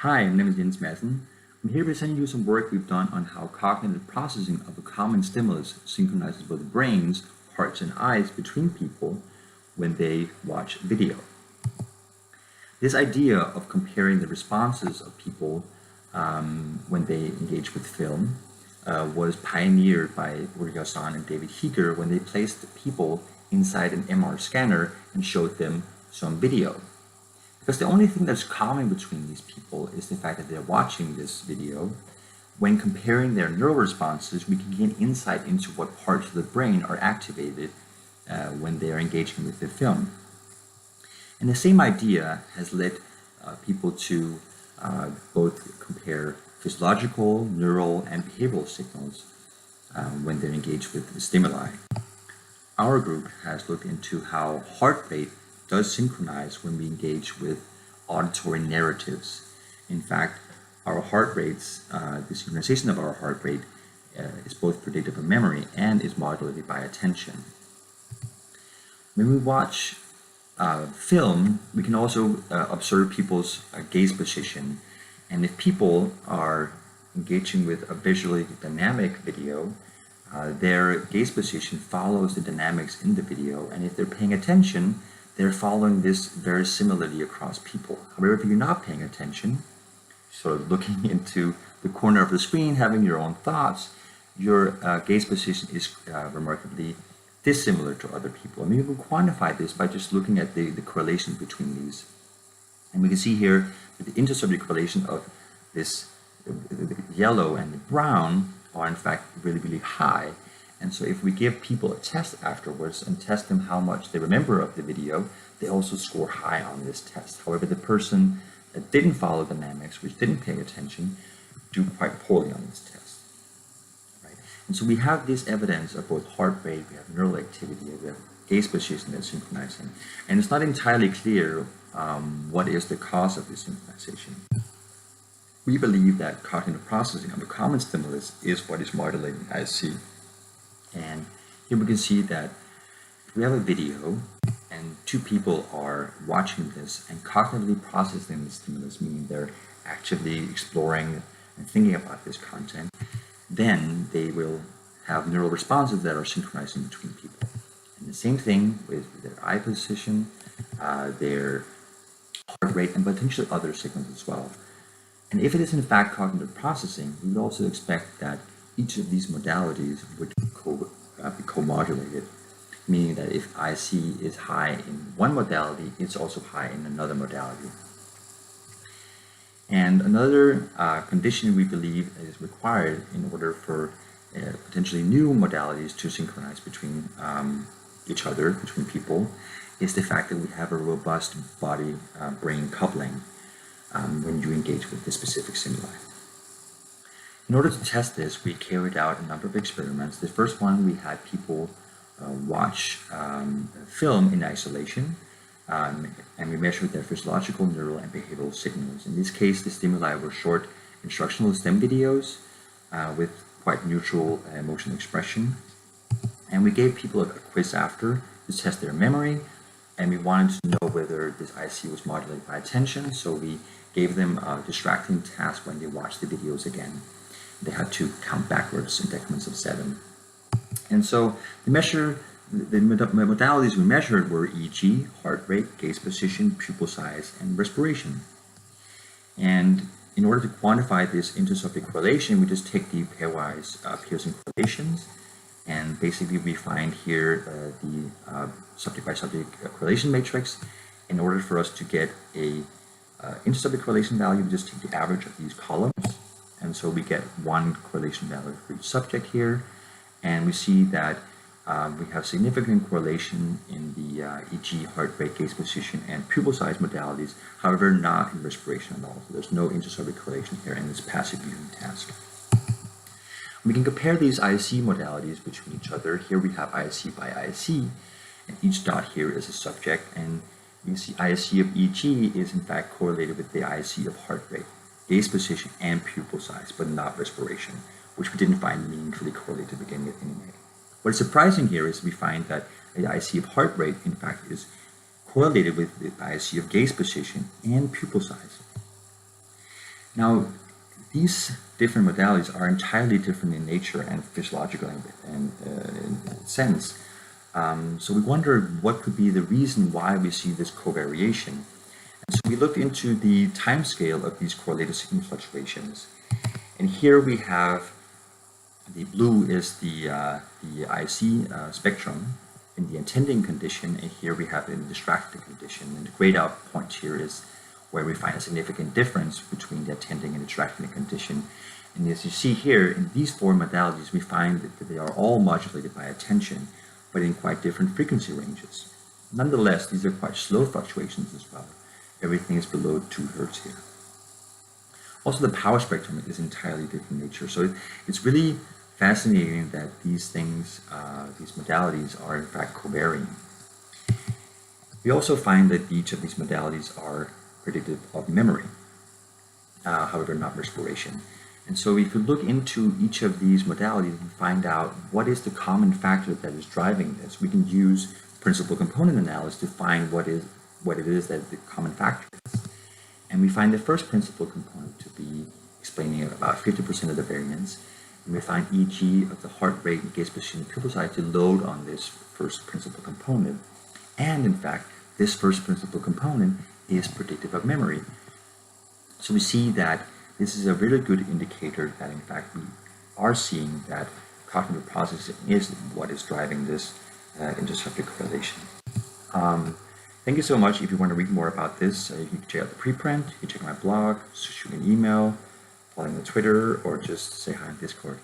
Hi, my name is Jens Madsen. I'm here presenting you some work we've done on how cognitive processing of a common stimulus synchronizes both brains, hearts, and eyes between people when they watch video. This idea of comparing the responses of people when they engage with film was pioneered by Uri Hassan and David Heeger when they placed people inside an MR scanner and showed them some video. Because the only thing that's common between these people is the fact that they're watching this video. When comparing their neural responses, we can gain insight into what parts of the brain are activated when they are engaging with the film. And the same idea has led people to both compare physiological, neural, and behavioral signals when they're engaged with the stimuli. Our group has looked into how heart rate does synchronize when we engage with auditory narratives. In fact, our heart rates, the synchronization of our heart rate is both predictive of memory and is modulated by attention. When we watch film, we can also observe people's gaze position. And if people are engaging with a visually dynamic video, their gaze position follows the dynamics in the video. And if they're paying attention, they're following this very similarly across people. However, if you're not paying attention, sort of looking into the corner of the screen, having your own thoughts, your gaze position is remarkably dissimilar to other people. I mean, we can quantify this by just looking at the correlation between these. And we can see here that the intersubject correlation of this the yellow and the brown are in fact really, really high. And so if we give people a test afterwards and test them how much they remember of the video, they also score high on this test. However, the person that didn't follow dynamics, which didn't pay attention, do quite poorly on this test. Right? And so we have this evidence of both heart rate, we have neural activity, we have gaze position that's synchronizing. And it's not entirely clear what is the cause of this synchronization. We believe that cognitive processing of a common stimulus is what is modulating IC. And here we can see that if we have a video and two people are watching this and cognitively processing the stimulus, meaning they're actively exploring and thinking about this content, then they will have neural responses that are synchronizing between people. And the same thing with their eye position, their heart rate, and potentially other signals as well. And if it is in fact cognitive processing, we would also expect that each of these modalities would be co-modulated, meaning that if IC is high in one modality, it's also high in another modality. And another condition we believe is required in order for potentially new modalities to synchronize between each other, between people, is the fact that we have a robust body-brain coupling when you engage with the specific stimuli. In order to test this, we carried out a number of experiments. The first one, we had people watch film in isolation, and we measured their physiological, neural, and behavioral signals. In this case, the stimuli were short instructional STEM videos with quite neutral emotional expression. And we gave people a quiz after to test their memory, and we wanted to know whether this IC was modulated by attention, so we gave them a distracting task when they watched the videos again. They had to count backwards in decrements of 7. And so the modalities we measured were EEG, heart rate, gaze position, pupil size, and respiration. And in order to quantify this intersubject correlation, we just take the pairwise Pearson correlations, and basically we find here the subject-by-subject correlation matrix. In order for us to get a intersubject correlation value, we just take the average of these columns. And so we get one correlation value for each subject here. And we see that we have significant correlation in the EEG, heart rate, gaze position, and pupil size modalities, however, not in respiration at all. So there's no intersubject correlation here in this passive viewing task. We can compare these IC modalities between each other. Here we have IC by IC, and each dot here is a subject, and you can see IC of EEG is in fact correlated with the IC of heart rate, gaze position, and pupil size, but not respiration, which we didn't find meaningfully correlated to begin with anyway. What is surprising here is we find that the IC of heart rate, in fact, is correlated with the IC of gaze position and pupil size. Now, these different modalities are entirely different in nature and physiological and in sense. So we wonder what could be the reason why we see this covariation. And so we looked into the time scale of these correlated signal fluctuations. And here we have the blue is the IC spectrum in the attending condition, and here we have it in the distracted condition. And the grayed out point here is where we find a significant difference between the attending and distracted condition. And as you see here, in these four modalities, we find that they are all modulated by attention, but in quite different frequency ranges. Nonetheless, these are quite slow fluctuations as well. Everything is below 2 Hz here. Also, the power spectrum is entirely different nature. So it's really fascinating that these things, these modalities are in fact covariant. We also find that each of these modalities are predictive of memory, however not respiration. And so if you look into each of these modalities and find out what is the common factor that is driving this, we can use principal component analysis to find what it is that the common factor is. And we find the first principal component to be explaining about 50% of the variance. And we find EG of the heart rate and gaze position pupil size to load on this first principal component. And in fact, this first principal component is predictive of memory. So we see that this is a really good indicator that in fact we are seeing that cognitive processing is what is driving this intersubject correlation. Thank you so much. If you want to read more about this, you can check out the preprint, you can check my blog, shoot me an email, follow me on Twitter, or just say hi on Discord.